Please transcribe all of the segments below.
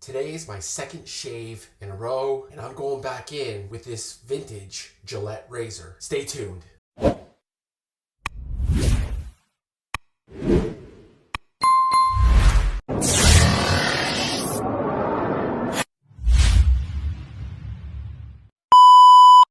Today is my second shave in a row, and I'm going back in with this vintage Gillette razor. Stay tuned.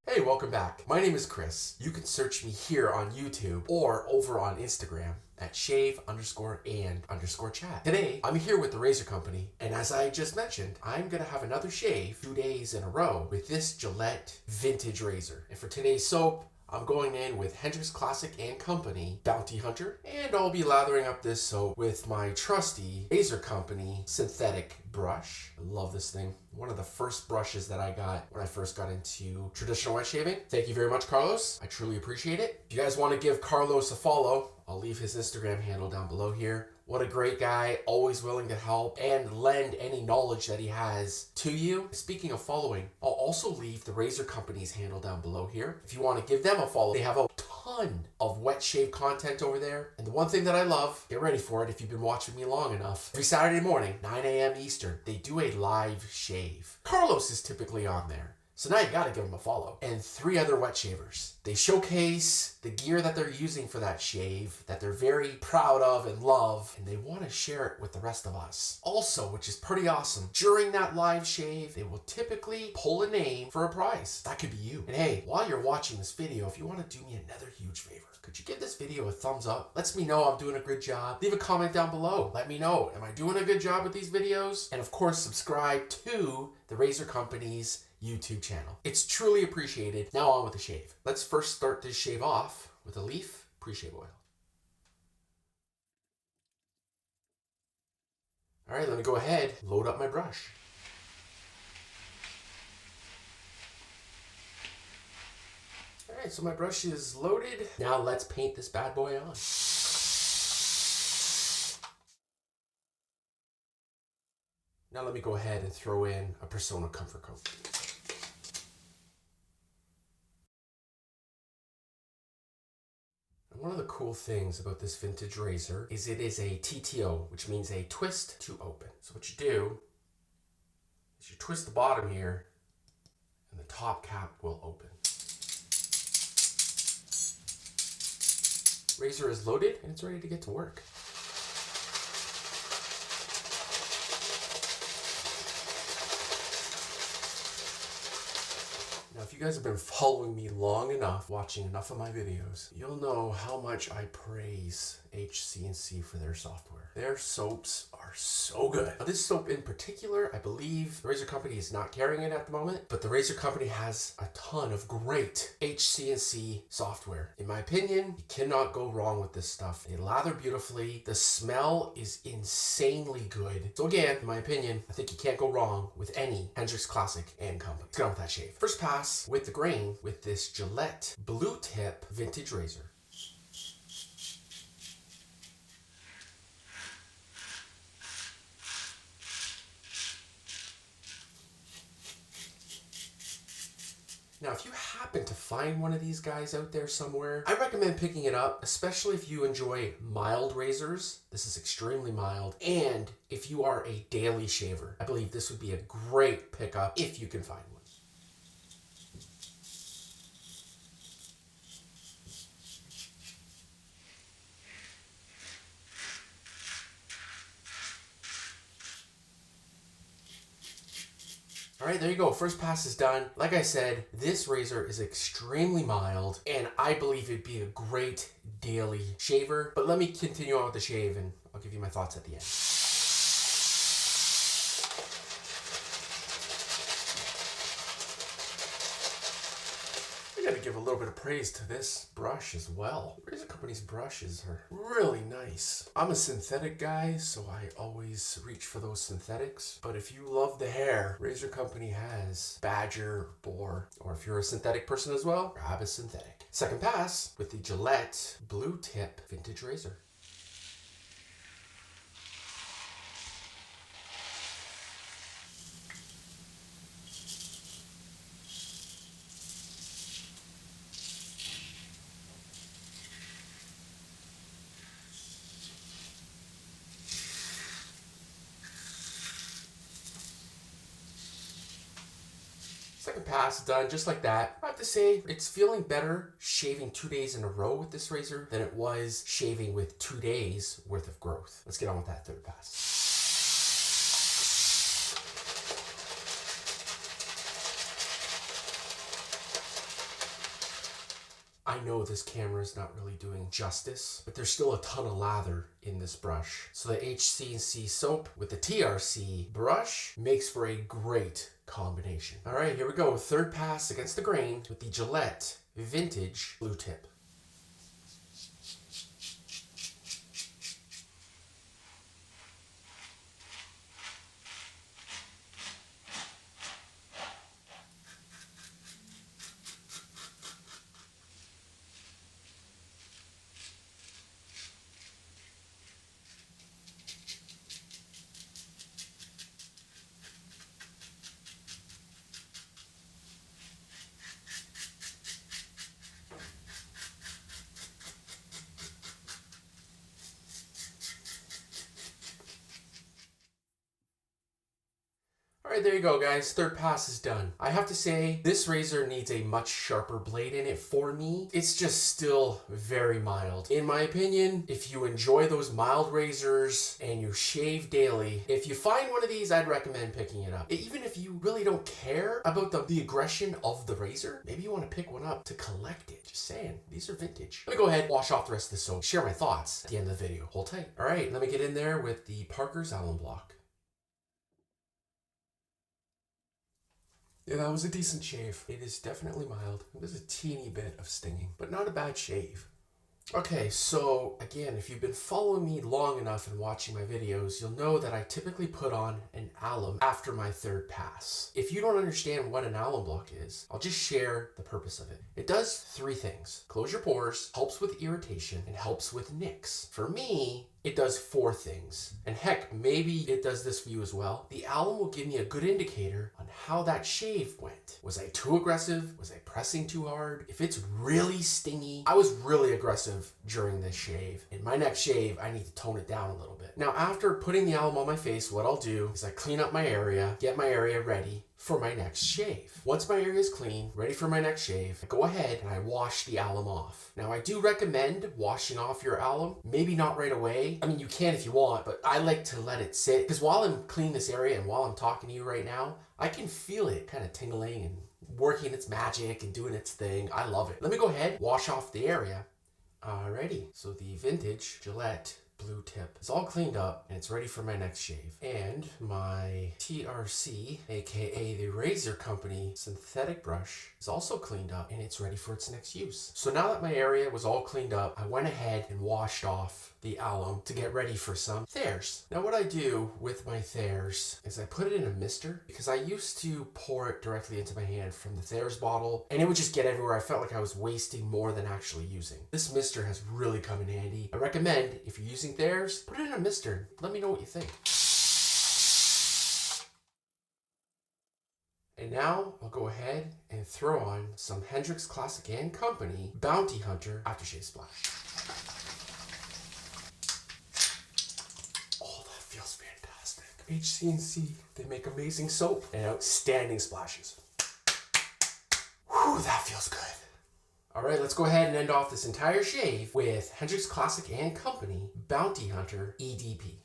Hey, welcome back. My name is Chris. You can search me here on YouTube or over on Instagram at shave_and_chat. Today, I'm here with the Razor Company, and as I just mentioned, I'm gonna have another shave 2 days in a row with this Gillette vintage razor. And for today's soap, I'm going in with Hendrix Classics Co. Bounty Hunter, and I'll be lathering up this soap with my trusty Razor Company synthetic brush. I love this thing. One of the first brushes that I got when I first got into traditional wet shaving. Thank you very much, Carlos. I truly appreciate it. If you guys want to give Carlos a follow, I'll leave his Instagram handle down below here. What a great guy, always willing to help and lend any knowledge that he has to you. Speaking of following, I'll also leave the Razor Company's handle down below here. If you want to give them a follow, they have a ton of wet shave content over there. And the one thing that I love, get ready for it if you've been watching me long enough, every Saturday morning, 9 a.m. Eastern, they do a live shave. Carlos is typically on there. So now you gotta give them a follow. And 3 other wet shavers. They showcase the gear that they're using for that shave, that they're very proud of and love, and they wanna share it with the rest of us. Also, which is pretty awesome, during that live shave, they will typically pull a name for a prize. That could be you. And hey, while you're watching this video, if you wanna do me another huge favor, could you give this video a thumbs up? Lets me know I'm doing a good job. Leave a comment down below. Let me know, am I doing a good job with these videos? And of course, subscribe to the Razor Company's YouTube channel. It's truly appreciated. Now on with the shave. Let's first start this shave off with a leaf pre-shave oil. All right, let me go ahead, load up my brush. All right, so my brush is loaded. Now let's paint this bad boy on. Now let me go ahead and throw in a Persona Comfort Coat. One of the cool things about this vintage razor is it is a TTO, which means a twist to open. So what you do is you twist the bottom here and the top cap will open. Razor is loaded and it's ready to get to work. Now, if you guys have been following me long enough, watching enough of my videos, you'll know how much I praise HC&C for their software. Their soaps are so good. Now, this soap in particular, I believe the Razor Company is not carrying it at the moment, but the Razor Company has a ton of great HC&C software. In my opinion, you cannot go wrong with this stuff. They lather beautifully. The smell is insanely good. So again, in my opinion, I think you can't go wrong with any Hendrix Classics Co. Let's get on with that shave. First pass with the grain with this Gillette Blue Tip vintage razor. Now, if you happen to find one of these guys out there somewhere, I recommend picking it up, especially if you enjoy mild razors. This is extremely mild. And if you are a daily shaver, I believe this would be a great pickup if you can find one. All right, there you go. First pass is done. Like I said, this razor is extremely mild, and I believe it'd be a great daily shaver. But let me continue on with the shave, and I'll give you my thoughts at the end. I gotta give a little bit of praise to this brush as well. The Razor Company's brushes are really nice. I'm a synthetic guy, so I always reach for those synthetics. But if you love the hair, Razor Company has Badger, Boar, or if you're a synthetic person as well, grab a synthetic. Second pass with the Gillette Blue Tip vintage razor. Third pass done just like that. I have to say, it's feeling better shaving 2 days in a row with this razor than it was shaving with 2 days worth of growth. Let's get on with that third pass. I know this camera is not really doing justice, but there's still a ton of lather in this brush. So the HC&C soap with the TRC brush makes for a great combination. All right, here we go. Third pass against the grain with the Gillette Vintage Blue Tip. Alright, there you go guys, third pass is done. I have to say, this razor needs a much sharper blade in it for me. It's just still very mild. In my opinion, if you enjoy those mild razors and you shave daily, if you find one of these, I'd recommend picking it up. Even if you really don't care about the aggression of the razor, maybe you want to pick one up to collect it. Just saying, these are vintage. Let me go ahead, wash off the rest of the soap, share my thoughts at the end of the video. Hold tight. Alright, let me get in there with the Parker's Alum Block. Yeah, that was a decent shave. It is definitely mild. There's a teeny bit of stinging, but not a bad shave. Okay, so again, if you've been following me long enough and watching my videos, you'll know that I typically put on an alum after my third pass. If you don't understand what an alum block is, I'll just share the purpose of it. It does 3 things. Close your pores, helps with irritation, and helps with nicks. For me, it does 4 things. And heck, maybe it does this for you as well. The alum will give me a good indicator on how that shave went. Was I too aggressive? Was I pressing too hard? If it's really stingy, I was really aggressive during this shave. In my next shave, I need to tone it down a little bit. Now, after putting the alum on my face, what I'll do is I clean up my area, get my area ready for my next shave. Once my area is clean, ready for my next shave, I go ahead and I wash the alum off. Now, I do recommend washing off your alum, maybe not right away. I mean, you can if you want, but I like to let it sit because while I'm cleaning this area and while I'm talking to you right now, I can feel it kind of tingling and working its magic and doing its thing. I love it. Let me go ahead, wash off the area. Alrighty, so the vintage Gillette Blue Tip is all cleaned up and it's ready for my next shave. And my TRC, aka the Razor Company synthetic brush, is also cleaned up and it's ready for its next use. So now that my area was all cleaned up, I went ahead and washed off the alum to get ready for some Thayers. Now what I do with my Thayers is I put it in a mister because I used to pour it directly into my hand from the Thayers bottle and it would just get everywhere. I felt like I was wasting more than actually using. This mister has really come in handy. I recommend if you're using Thayers, put it in a mister. Let me know what you think. And now I'll go ahead and throw on some Hendrix Classic Co. Bounty Hunter Aftershave Splash. HC&C, they make amazing soap and outstanding splashes. Whew, that feels good. All right, let's go ahead and end off this entire shave with Hendrix Classic Co. Bounty Hunter EDP.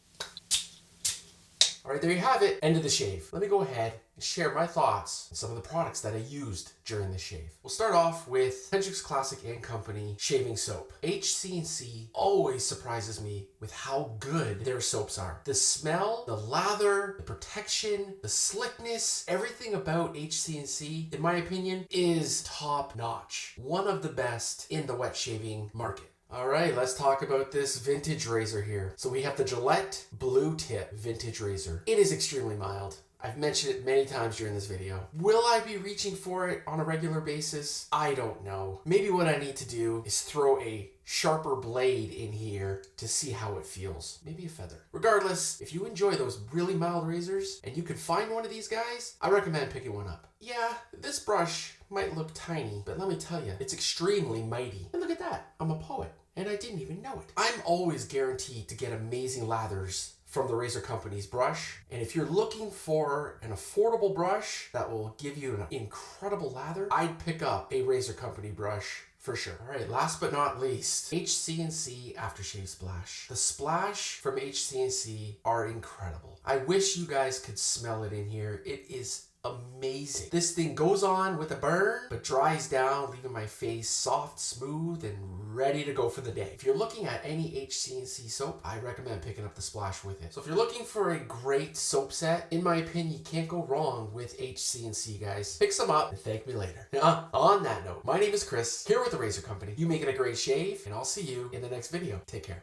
All right, there you have it, end of the shave. Let me go ahead and share my thoughts on some of the products that I used during the shave. We'll start off with Hendrix Classic Co. shaving soap. HC&C always surprises me with how good their soaps are. The smell, the lather, the protection, the slickness, everything about HC&C, in my opinion, is top notch. One of the best in the wet shaving market. All right, let's talk about this vintage razor here. So we have the Gillette Blue Tip vintage razor. It is extremely mild. I've mentioned it many times during this video. Will I be reaching for it on a regular basis? I don't know. Maybe what I need to do is throw a sharper blade in here to see how it feels. Maybe a feather. Regardless, if you enjoy those really mild razors and you can find one of these guys, I recommend picking one up. Yeah, this brush might look tiny, but let me tell you, it's extremely mighty. And look at that, I'm a poet. And I didn't even know it. I'm always guaranteed to get amazing lathers from the Razor Company's brush. And if you're looking for an affordable brush that will give you an incredible lather, I'd pick up a Razor Company brush for sure. All right, last but not least, HC&C Aftershave Splash. The splash from HC&C are incredible. I wish you guys could smell it in here. It is amazing. This thing goes on with a burn, but dries down, leaving my face soft, smooth, and ready to go for the day. If you're looking at any HC&C soap, I recommend picking up the splash with it. So if you're looking for a great soap set, in my opinion, you can't go wrong with HC&C, guys. Pick some up and thank me later. On that note, my name is Chris, here with the Razor Company. You make it a great shave, and I'll see you in the next video. Take care.